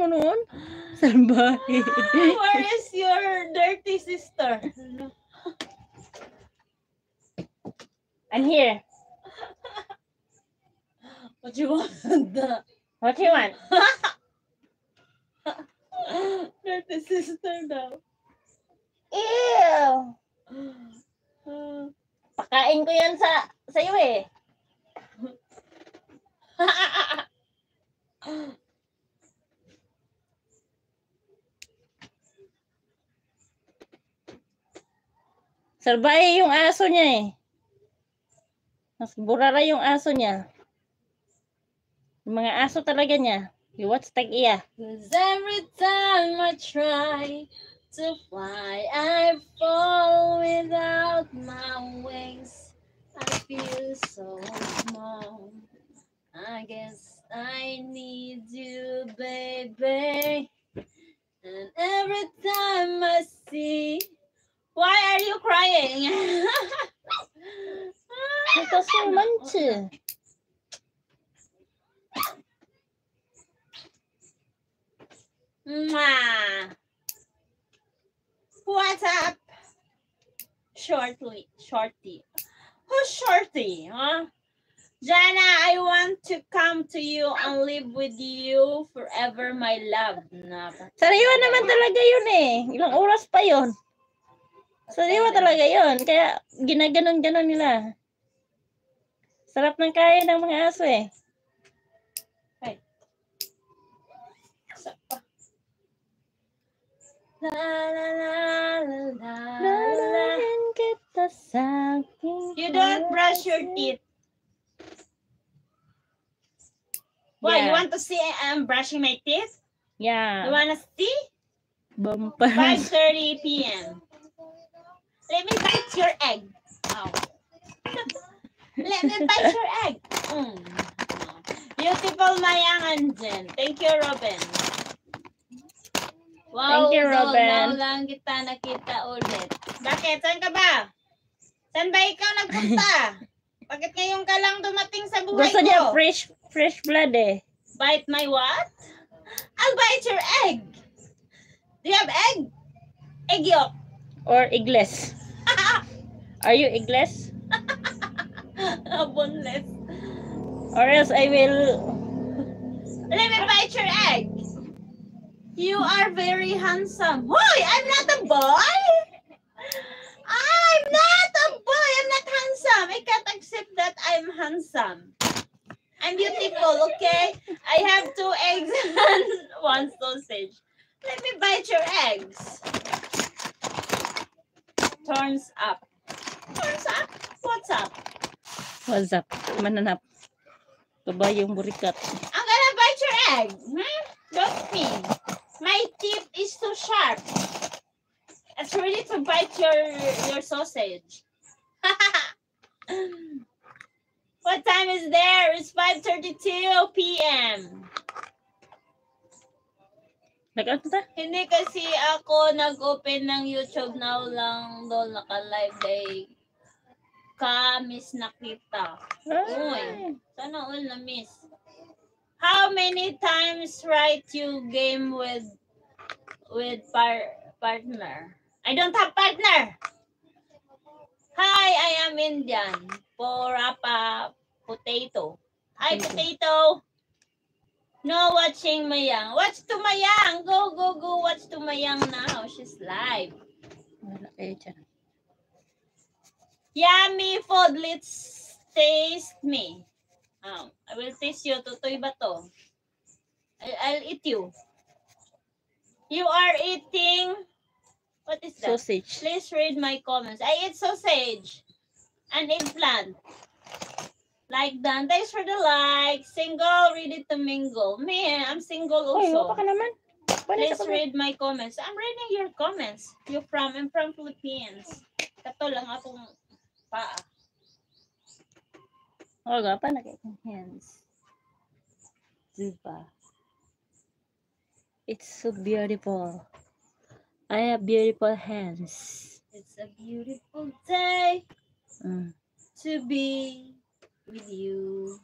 mo noon? Salbahe. Where is your dirty sister? I'm here. What you want? What you want? Dirty sister daw. Ew! Pakain ko yan sa iyo eh. Salbahe yung aso niya eh. Mas burara yung aso niya. Yung mga aso talaga niya. You watch tag-iya. 'Cause every time I try to fly, I fall without my wings. I feel so small. I guess I need you, baby. And every time I see... Why are you crying? Because you want to. Mwah. What's up? Shorty. Who's Shorty, huh? Jana, I want to come to you and live with you forever, my love. Sariwa naman talaga yun eh. Ilang oras pa yun. Sariwa talaga yun. Kaya ginaganon-ganon nila. Sarap ng kaya ng mga aso eh. Hey. La la la la la la. Lalayan kita sa aking You don't brush your teeth. Why? Yeah. You want to see I'm brushing my teeth? You Yeah. wanna see? Bumpas. 5:30 p.m. Let me bite your egg. Ow. Let me bite your egg. Beautiful Mayang Anjen. Thank you, Robin. Wow, Thank you, Robin. Now lang kita nakita ulit. Bakit? Saan ka ba? Saan ba ikaw nagpunta? Bakit ngayon ka lang dumating sa buhay Gusto ko? niya fresh blood eh. Bite my what? I'll bite your egg. Do you have egg? Egg yolk. Or igles. Are you igles? Boneless. Or else I will... Let me bite your egg. You are very handsome. Hoy, I'm not a boy. I'm not a boy. I'm not handsome. I can't accept that I'm handsome. I'm beautiful, okay? I have 2 eggs and 1 sausage. Let me bite your eggs. Turns up. Turns up? What's up? What's up? Mananap. Baba yung burikat. I'm gonna bite your egg. Don't me. My teeth is too sharp. It's ready to bite your sausage. What time is there? It's 5:32 p.m. Nag-ano ta? Hindi kasi ako nag-open ng YouTube now lang doon naka-live day. Ka-miss nakita. Uy, sana all na-miss. How many times right you game with partner? I don't have partner. Hi, I am Indian. Porapa potato. Hi, potato. No watching Mayang. Watch to Mayang. Go watch to Mayang now. She's live. Wala kayo dyan. Yummy food. Let's taste me. I will taste you. Tutoy ba to? I'll eat you. You are eating... What is that? Sausage. Please read my comments. I eat sausage and eggplant. Like that. Thanks for the like. Single, ready to mingle. Me, I'm single Uy, also. wapa ka naman. Please read my comments. I'm reading your comments. I'm from Philippines. Kato lang akong paa. Oh, gapa na kayo hands. Zuba. It's so beautiful. I have beautiful hands. It's a beautiful day Mm. to be with you.